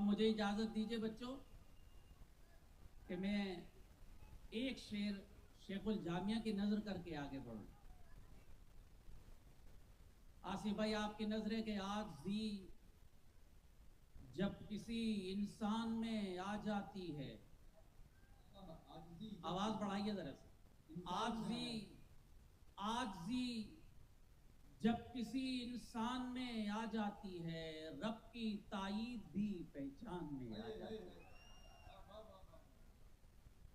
मुझे इजाजत दीजिए बच्चों कि मैं एक शेर शेखुल जामिया की नजर करके आगे बढ़ूं। आसिफ भाई, आपकी नजरें के आजिज़ी जब किसी इंसान में आ जाती है, आवाज बढ़ाइए जरा से, आजिज़ी आजिज़ी जब किसी इंसान में आ जाती है, रब की ताईद भी पहचान में आ जाती है।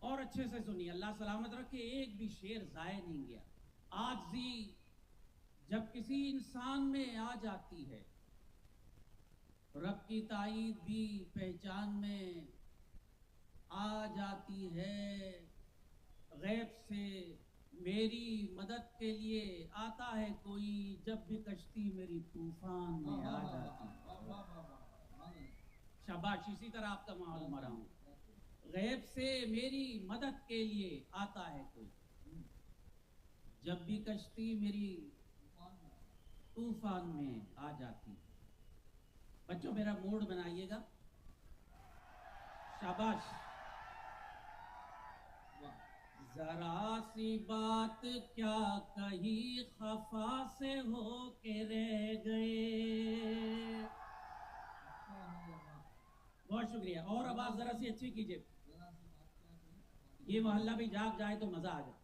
और अच्छे से सुनिए, अल्लाह सलामत रखे, एक भी शेर जाया नहीं गया। आजिज़ी जब किसी इंसान में आ जाती है, रब की ताईद भी पहचान में आ जाती है। गैब से मेरी मदद के लिए आता है कोई, जब भी कश्ती मेरी तूफान में आ जाती है। शाबाश, इसी तरह आपका माहौल मरा हूं। गैब से मेरी मदद के लिए आता है कोई, जब भी कश्ती मेरी तूफान में आ जाती है। बच्चों मेरा मूड बनाइएगा। शाबाश। जरा सी बात क्या कही, खफा से हो के रह गए। बहुत शुक्रिया। और आवाज जरा सी अच्छी कीजिए, ये मोहल्ला भी जाग जाए तो मजा आ जाए।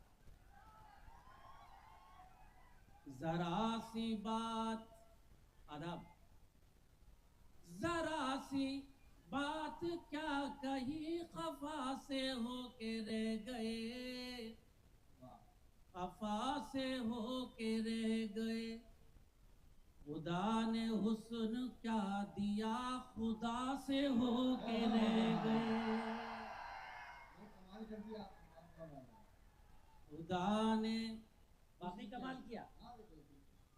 जरा सी बात, आदाब, जरा सी बात क्या कही, खफा से हो के रह गए, खफा से हो के रह गए। खुदा ने हुस्न क्या दिया, खुदा से हो के रह गए। खुदा ने बाकी कमाल किया।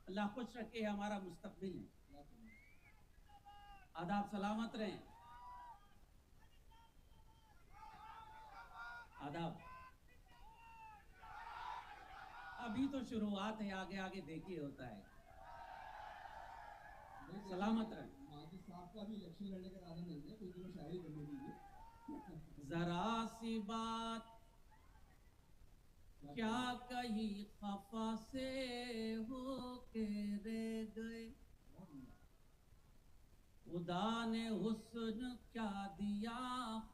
अल्लाह खुश रखे, हमारा मुस्तकबिल है। आदाब, सलामत रहें। आदाब। अभी तो शुरुआत है, आगे आगे देखिए होता है। सलामत रहें। का भी इलेक्शन लड़ने का इरादा नहीं है, कोई शायरी करने दीजिए। जरा सी बात क्या कही, खफा से हो के रह गए। खुदा ने हुस्न क्या दिया,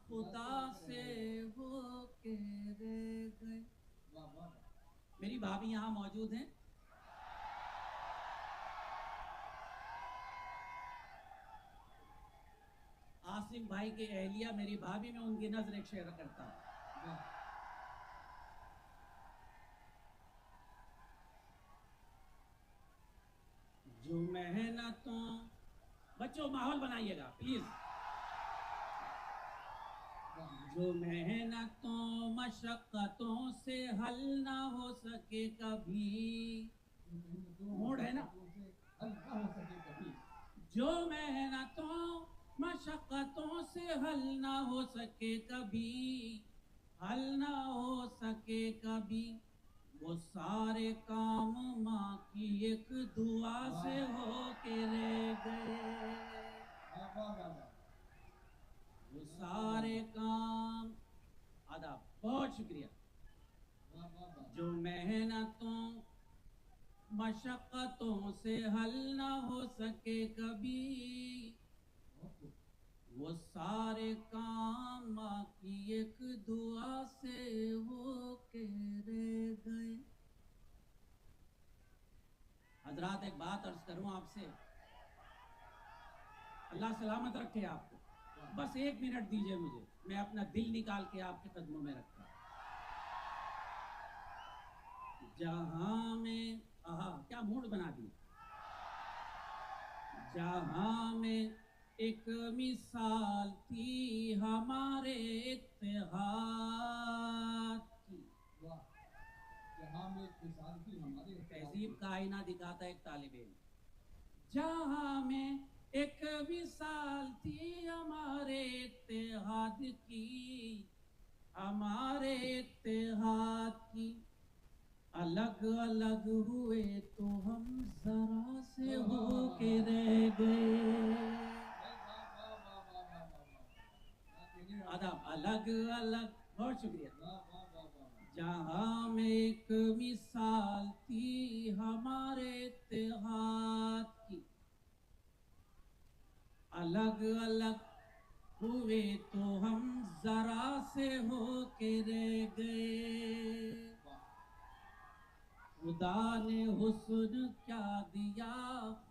खुदा से हो के रह गए। मेरी भाभी यहाँ मौजूद हैं। आसिफ भाई की अहलिया मेरी भाभी में, उनकी नजर एक शेर करता हूँ। जो मेहनतों, बच्चों माहौल बनाइएगा प्लीज। जो मेहनतों मशक्कतों से हल ना हो सके कभी, मूड है ना, जो मेहनतों मशक्कतों से हल ना हो सके कभी, हल ना हो सके कभी, वो सारे काम माँ की एक दुआ से हो के रह गए। वो सारे काम, आदाब, बहुत शुक्रिया। जो मेहनतों मशक्कतों से हल ना हो सके कभी, वो सारे काम माँ की एक दुआ से हो के रह गए। हजरात, एक बात अर्ज करूं आपसे, अल्लाह सलामत रखे आपको। बस एक मिनट दीजिए मुझे, मैं अपना दिल निकाल के आपके कदमों में रखता हूं। जहां में, आहा क्या मूड बना दिया। जहां में एक मिसाल थी हमारे इत्तेहाद की, जहां में एक मिसाल थी हमारे, तहजीब का आईना दिखाता है एक तालिब इल्म। जहां में एक मिसाल थी हमारे इत्तेहाद की, हमारे इत्तेहाद की, अलग अलग हुए तो हम जरा से हो के रह गए। अलग अलग, बहुत शुक्रिया। जहाँ में एक मिसाल थी हमारे इत्तेहाद की, अलग अलग हुए तो हम जरा से हो के रह गए। खुदा ने हुस्न क्या दिया,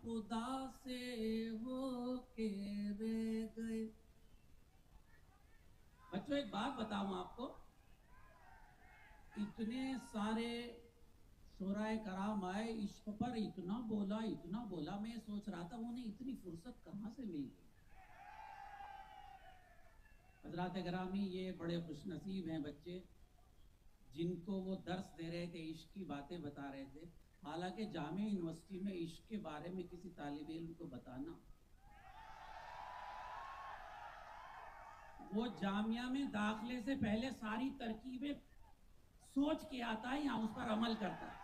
खुदा से हो के रह गए। बच्चों एक बात बताऊं आपको, इतने सारे शोराए कराम आए, इश्क पर इतना बोला, मैं सोच रहा था उन्हें इतनी फुर्सत कहाँ से मिल गई। हजरात गिरामी, ये बड़े खुशनसीब हैं बच्चे जिनको वो दर्स दे रहे थे, इश्क की बातें बता रहे थे। हालांकि जामिया यूनिवर्सिटी में इश्क के बारे में किसी तालिब इल्म को बताना, वो जामिया में दाखिले से पहले सारी तरकीबें सोच के आता है या उस पर अमल करता है।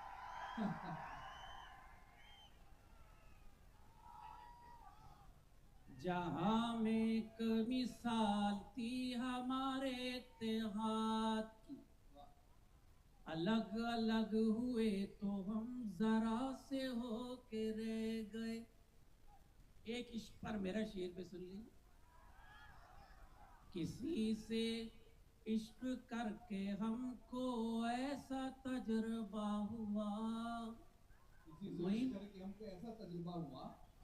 जहां में एक मिसाल थी हमारे इत्तेहाद की, अलग अलग हुए तो हम जरा से हो के रह गए। एक इश्क पर मेरा शेर पे सुन लीजिए। किसी से इश्क करके हमको ऐसा तजुर्बा हुआ,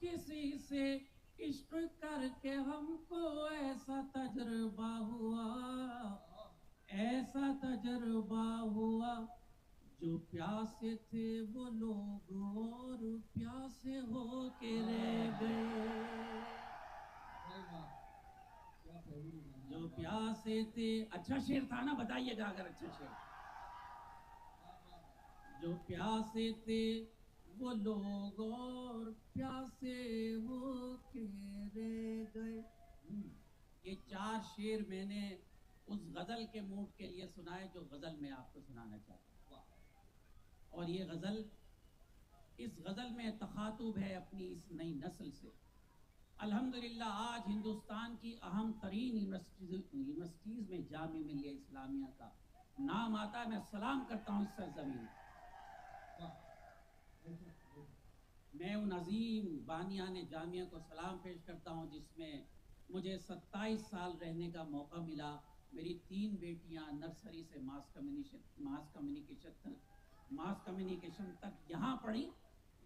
किसी से इश्क करके हमको ऐसा तजुर्बा हुआ, ऐसा तजुर्बा हुआ, जो प्यासे थे वो लोग और प्यासे हो के रह गए। जो प्यासे थे, अच्छा शेर था ना, बताइएगा अगर अच्छा शेर। जो प्यासे थे वो लोग और प्यासे हो के रह गए। ये चार शेर मैंने उस गजल के मूड के लिए सुनाए जो गजल में आपको सुनाना चाहता हूँ। और ये गजल, इस गजल में तखातुब है अपनी इस नई नस्ल से। अल्हम्दुलिल्लाह आज हिंदुस्तान की अहम तरीन यूनिवर्सिटीज़ में जामिया मिलिया इस्लामिया का नाम आता है। मैं सलाम करता हूँ इस सरज़मीन। मैं उन अजीम बानियान जामिया को सलाम पेश करता हूँ जिसमें मुझे 27 साल रहने का मौका मिला। मेरी 3 बेटियाँ नर्सरी से मास कम्युनिकेशन तक यहाँ पढ़ी।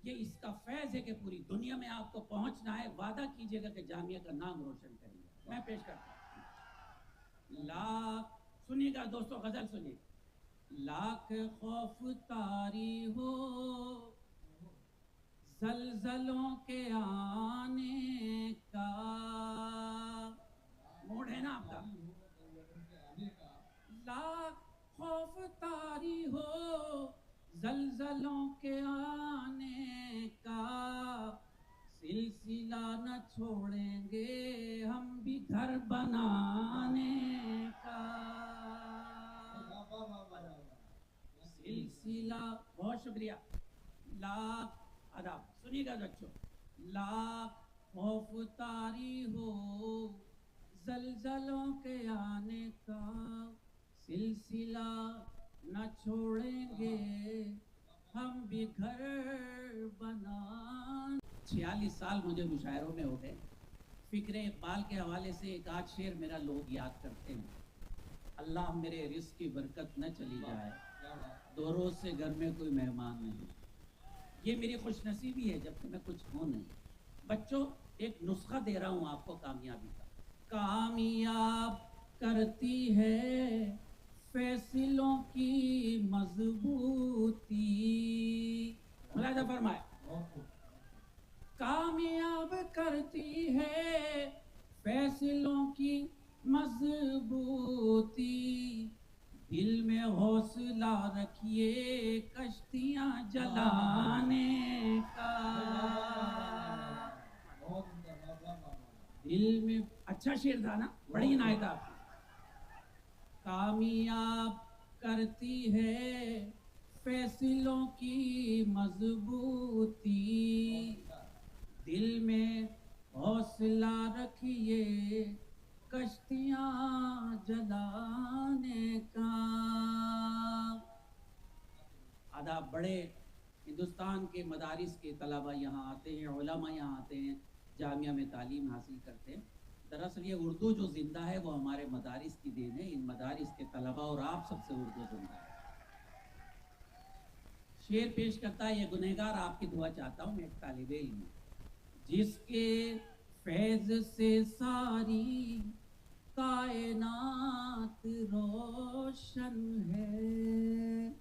ये इसका फैज़ है कि पूरी दुनिया में आपको पहुँचना है, वादा कीजिएगा कि जामिया का नाम रोशन करेंगे। मैं पेश करता हूँ। लाख, सुनिएगा दोस्तों, गजल सुनिए। लाख खौफ तारी हो ज़लज़लों के आने का, मूड है ना आपका। लाख खौफ तारी हो ज़लज़लों के आने का, सिलसिला न छोड़ेंगे हम भी घर बनाने का। सिलसिला, बहुत शुक्रिया। लाख अदा, सुनिएगा बच्चों। लाख खौफ तारी हो ज़लज़लों के आने का, सिलसिला न छोड़ेंगे हम भी घर बना। 46 साल मुझे मुशायरों में हो गए। फ़िक्र इक़बाल के हवाले से एक आध शेर मेरा लोग याद करते हैं। अल्लाह मेरे रिज़्क़ की बरकत न चली जाए, 2 रोज़ से घर में कोई मेहमान नहीं। ये मेरी खुशनसीबी है जबकि मैं कुछ हूँ नहीं। बच्चों एक नुस्खा दे रहा हूँ आपको कामयाबी का। कामयाब करती है फैसलों की मजबूती, मुलाहिजा फरमाए। कामयाब करती है फैसलों की मजबूती, दिल में हौसला रखिए कश्तियाँ जलाने का। दिल में, अच्छा शेर था ना, बड़ी इनायत आपकी। कामयाब करती है फैसलों की मजबूती, दिल में हौसला रखिए कश्तियाँ जलाने का। आदाब, बड़े हिंदुस्तान के मदारिस के तलबा यहाँ आते हैं, उलमा यहाँ आते हैं, जामिया में तालीम हासिल करते हैं। दरअसल ये उर्दू जो जिंदा है वो हमारे मदारिस की देन है। इन मदारिस के तलबा और आप सबसे उर्दू जिंदा है। शेर पेश करता है ये गुनहगार, आपकी दुआ चाहता हूँ, मैं एक तालिब इल्म हूँ। जिसके फैज से सारी कायनात रोशन है।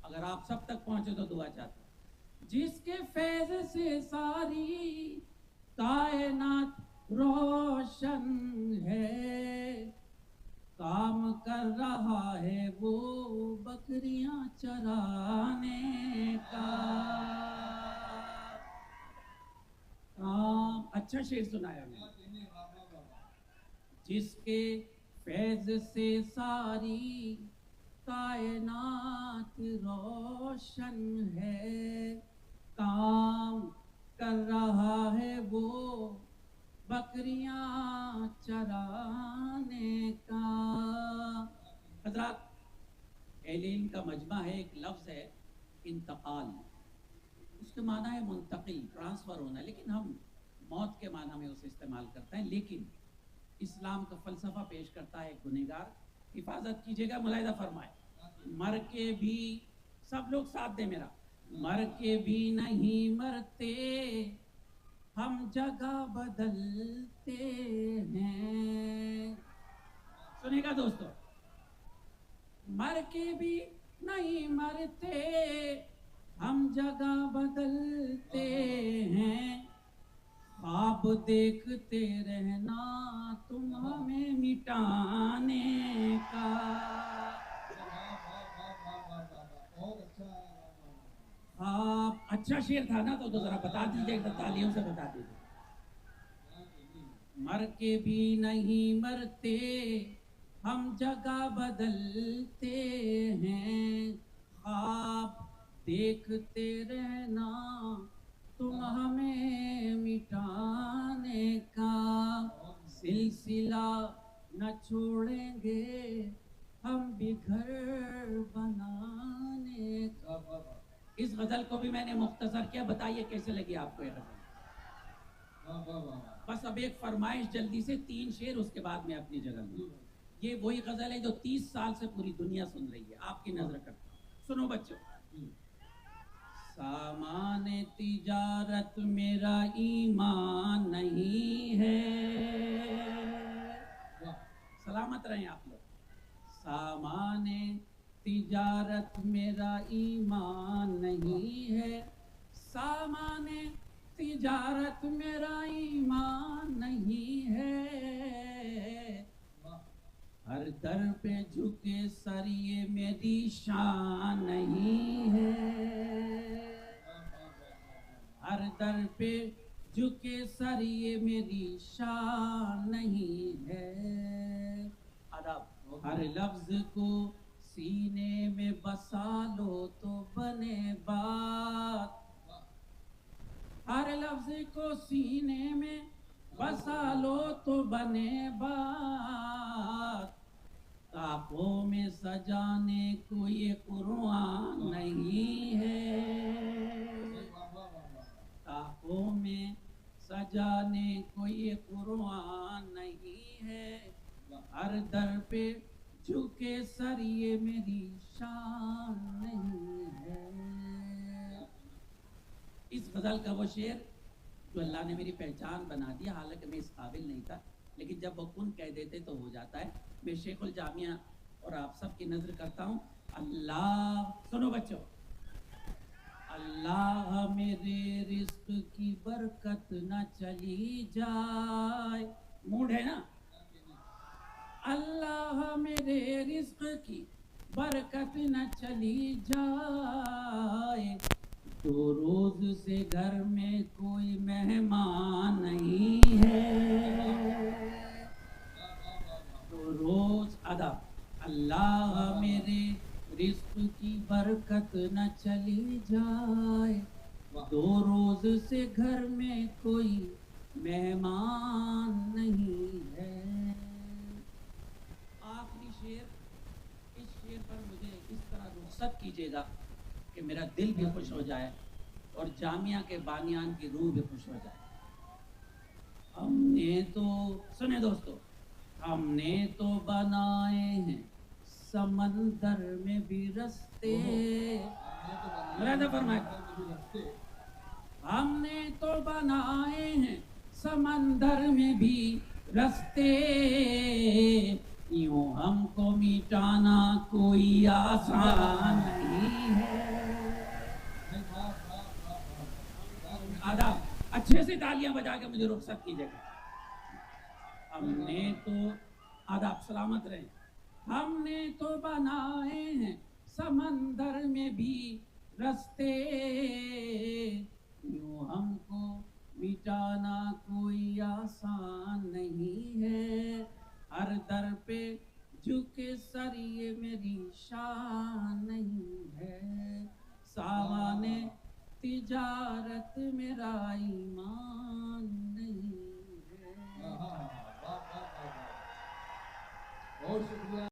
अगर आप सब तक पहुंचे तो दुआ चाहता हूँ। जिसके फैज से सारी कायनात रोशन है, काम कर रहा है वो बकरियां चराने का। काम, अच्छा शेर सुनाया मैंने। जिसके फैज से सारी कायनात रोशन है, काम कर रहा है वो बकरियां चराने का। हजरात, एलिन का मजमा है, एक लफ्ज है इंतकाल, उसके माना है मुंतकिल, ट्रांसफर होना, लेकिन हम मौत के माना में उसे इस्तेमाल करते हैं। लेकिन इस्लाम का फलसफा पेश करता है गुनहगार, हिफाजत कीजिएगा, मुलाहिजा फरमाए। मर के भी, सब लोग साथ दे मेरा, मर के भी नहीं मरते, हम जगह बदलते हैं। सुनिएगा दोस्तों, मर के भी नहीं मरते, हम जगह बदलते हैं। ख्वाब देखते रहना तुम हमें मिटाने का। आप अच्छा शेर था ना, तो जरा बता दीजिए, तालियों से बता दीजिए। मर के भी नहीं मरते, हम जगह बदलते हैं। ख्वाब देखते रहना तुम हमें मिटाने का। सिलसिला न छोड़ेंगे हम भी घर बनाने का। इस गजल को भी मैंने मुख्तसर किया, बताइए कैसे लगी आपको ये गजल। बस अब एक फरमाइश जल्दी से, 3 शेर, उसके बाद मैं अपनी जगह में। ये वही गजल है जो 30 साल से पूरी दुनिया सुन रही है, आपकी नजर करता हूं, सुनो बच्चों। सामान तिजारत मेरा ईमान नहीं है, सलामत रहें आप लोग। सामान तिजारत मेरा ईमान नहीं है, सामान तिजारत मेरा ईमान नहीं है। हर दर पे झुके सर ये मेरी शान नहीं है। हर दर पे झुके सर ये मेरी शान नहीं है। अदब, हर लफ्ज को सीने में बसा लो तो बने बात। हर लफ्ज को सीने में बसा लो तो बने बात। ताकों में सजाने को ये कुरान नहीं है। ताकों में सजाने को ये कुरान नहीं है। हर दर पे झुके सर ये मेरी शान नहीं है। इस गजल का वो शेर जो अल्लाह ने मेरी पहचान बना दिया, हालांकि मैं इस काबिल नहीं था, लेकिन जब वो कुन कह देते तो हो जाता है। मैं शेखुल जामिया और आप सब की नजर करता हूँ। अल्लाह, सुनो बच्चों, अल्लाह मेरे रिस्क की बरकत न चली जाए। मूड है ना? अल्लाह मेरे रिस्क की बरकत न चली जाए। तो रोज से घर में कोई मेहमान नहीं है। तो रोज अदब, अल्लाह मेरे रिस्क की बरकत न चली जाए। दो रोज से घर में कोई मेहमान नहीं है। कीजिएगा कि मेरा दिल भी खुश हो जाए और जामिया के बानियान की रूह भी खुश हो जाए। हमने तो, सुने दोस्तों, हमने तो बनाए हैं समंदर में भी रास्ते, मुरादा फरमाए, हमने तो बनाए हैं समंदर में भी रास्ते, यूं हमको मिटाना कोई आसान नहीं है। आदाब, अच्छे से तालियां बजा के मुझे रुखसत कीजिएगा। हमने तो, आदाब सलामत रहे, हमने तो बनाए हैं समंदर में भी रास्ते, यूं हमको मिटाना कोई आसान नहीं है। हर दर पे झुके सर ये मेरी शान नहीं है, सामाने तिजारत मेरा ईमान